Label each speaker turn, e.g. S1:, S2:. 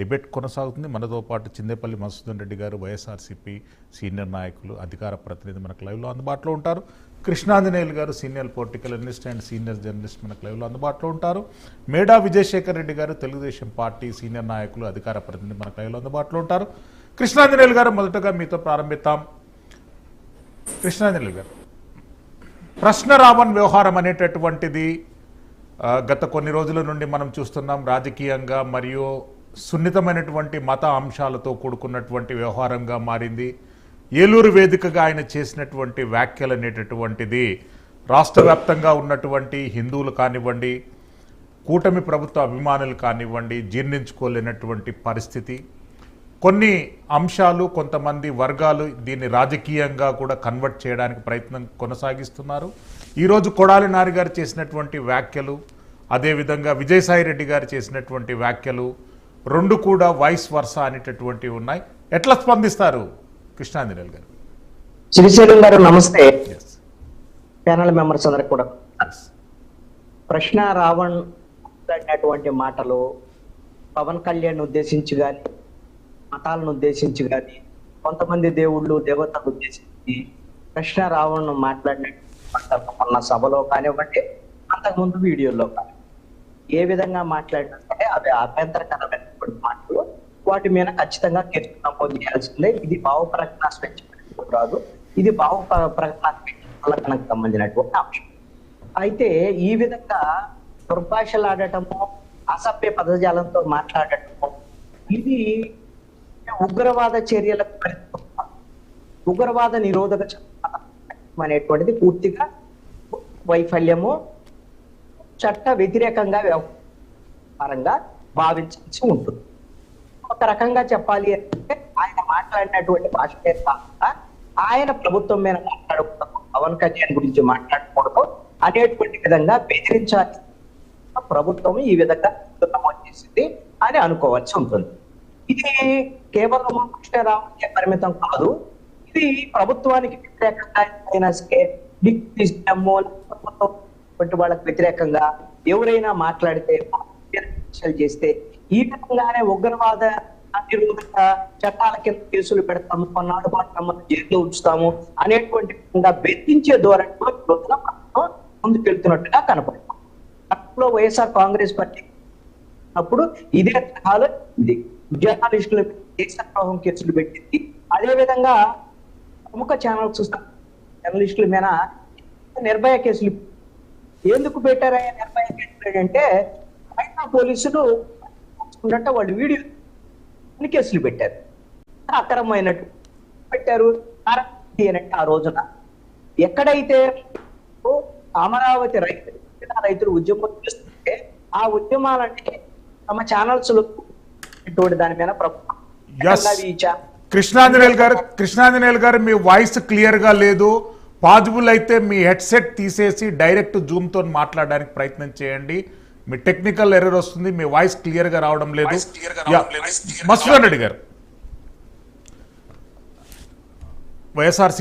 S1: Debate కొనసాగుతుంది. మనతో పాటు చిందేపల్లి మధుసూదన్ రెడ్డి గారు, వైఎస్ఆర్సీపీ సీనియర్ నాయకులు, అధికార ప్రతినిధి మనకు లైవ్లో అందుబాటులో ఉంటారు. కృష్ణాంజనేయులు గారు senior political analyst and senior journalist మనకు లైవ్లో అందుబాటులో ఉంటారు. మేడా విజయశేఖర్ రెడ్డి గారు తెలుగుదేశం పార్టీ సీనియర్ నాయకులు, అధికార ప్రతినిధి మనకు లైవ్లో అందుబాటులో ఉంటారు. కృష్ణాంజనేయులు గారు, మొదటగా మీతో ప్రారంభిద్దాం. కృష్ణాంజనేయులు గారు, ప్రశ్న రావణ్ వ్యవహారం అనేటటువంటిది గత కొన్ని రోజుల నుండి మనం చూస్తున్నాం. రాజకీయంగా మరియు సున్నితమైనటువంటి మత అంశాలతో కూడుకున్నటువంటి వ్యవహారంగా మారింది. ఏలూరు వేదికగా ఆయన చేసినటువంటి వ్యాఖ్యలు అనేటటువంటిది రాష్ట్ర వ్యాప్తంగా ఉన్నటువంటి హిందువులు కానివ్వండి, కూటమి ప్రభుత్వ అభిమానులు కానివ్వండి, జీర్ణించుకోలేనటువంటి పరిస్థితి. కొన్ని అంశాలు, కొంతమంది వర్గాలు దీన్ని రాజకీయంగా కూడా కన్వర్ట్ చేయడానికి ప్రయత్నం కొనసాగిస్తున్నారు. ఈరోజు కొడాలి నాని గారు చేసినటువంటి వ్యాఖ్యలు, అదేవిధంగా విజయసాయి రెడ్డి గారు చేసినటువంటి వ్యాఖ్యలు రెండు కూడా వైస్ వర్స అనేటటువంటివి ఉన్నాయి. ఎట్లా స్పందిస్తారు కృష్ణాంజనేయులు గారు?
S2: శ్రీశైలం గారు నమస్తే. ప్యానల్ మెంబర్స్ అందరికి కూడా ప్రశ్న రావణ్ అన్నటువంటి మాటలు పవన్ కళ్యాణ్ ఉద్దేశించి కానీ, మతాలను ఉద్దేశించి కానీ, కొంతమంది దేవుళ్ళు దేవతలను ఉద్దేశించి ప్రశ్న రావణ్ మాట్లాడిన సభలో కానివ్వండి, అంతకుముందు వీడియోలో కానీ ఏ విధంగా మాట్లాడినా సరే అవి అభ్యంతరకరమైనటువంటి మాటలు. వాటి మీద ఖచ్చితంగా కేసు నమోదు చేయాల్సిందే. ఇది భావ ప్రకటన స్వేచ్ఛ రాదు, ఇది భావ ప్రకటన స్వేచ్ఛకు సంబంధించినటువంటి అంశం. అయితే ఈ విధంగా దుర్భాషలాడటము, అసభ్య పదజాలంతో మాట్లాడటము, ఇది ఉగ్రవాద చర్యలకు ఉగ్రవాద నిరోధక చట్టం అనేటువంటిది పూర్తిగా వైఫల్యము, చట్ట వ్యతిరేకంగా వ్యవహారంగా భావించాల్సి ఉంటుంది. ఒక రకంగా చెప్పాలి అంటే ఆయన మాట్లాడినటువంటి భాషనే కాకుండా ఆయన ప్రభుత్వం మీద మాట్లాడకూడదు, పవన్ కళ్యాణ్ గురించి మాట్లాడకూడదు అనేటువంటి విధంగా బెదిరించాలి ప్రభుత్వం ఈ విధంగా నమోదు చేసింది అని అనుకోవాల్సి ఉంటుంది. ఇది కేవలం కృష్ణరావుకే పరిమితం కాదు. ఇది ప్రభుత్వానికి వ్యతిరేకంగా వాళ్ళకి వ్యతిరేకంగా ఎవరైనా మాట్లాడితే, చేస్తే ఈ విధంగానే ఉగ్రవాద నిరోధక చట్టాల కింద కేసులు పెడతాము, కొన్నాడు పాటు జైల్లో ఉంచుతాము అనేటువంటి బెదిరించే ధోరణిలో ప్రభుత్వం ముందుకెళ్తున్నట్టుగా కనపడుతుంది. అప్పుడు వైఎస్ఆర్ కాంగ్రెస్ పార్టీ అప్పుడు ఇదే తరహాలో ఇది జర్నలిస్టులు దేశద్రోహం కేసులు పెట్టింది. అదేవిధంగా ప్రముఖ ఛానల్స్ జర్నలిస్టుల మీద నిర్భయ కేసులు ఎందుకు పెట్టారయ్యా? నిర్భయ కేసులు అంటే మహిళా పోలీసులు వాళ్ళు వీడియో కేసులు పెట్టారు, అక్రమమైనట్టు పెట్టారు. ఆ రోజున ఎక్కడైతే అమరావతి రైతులు ఉద్యమం చేస్తుంటే ఆ ఉద్యమాలన్నీ తమ ఛానల్స్ దాని మీద
S1: కృష్ణాంజనేయులు గారు మీ వాయిస్ క్లియర్ గా లేదు. పాజిబుల్ అయితే మీ హెడ్సెట్ తీసేసి డైరెక్ట్ జూమ్ తో మాట్లాడడానికి ప్రయత్నం చేయండి. మీ టెక్నికల్ ఎర్రర్ వస్తుంది, మీ వాయిస్ క్లియర్ గా రావడం లేదు. మధుసూదన్ రెడ్డి గారు, వైఎస్ఆర్సీపీ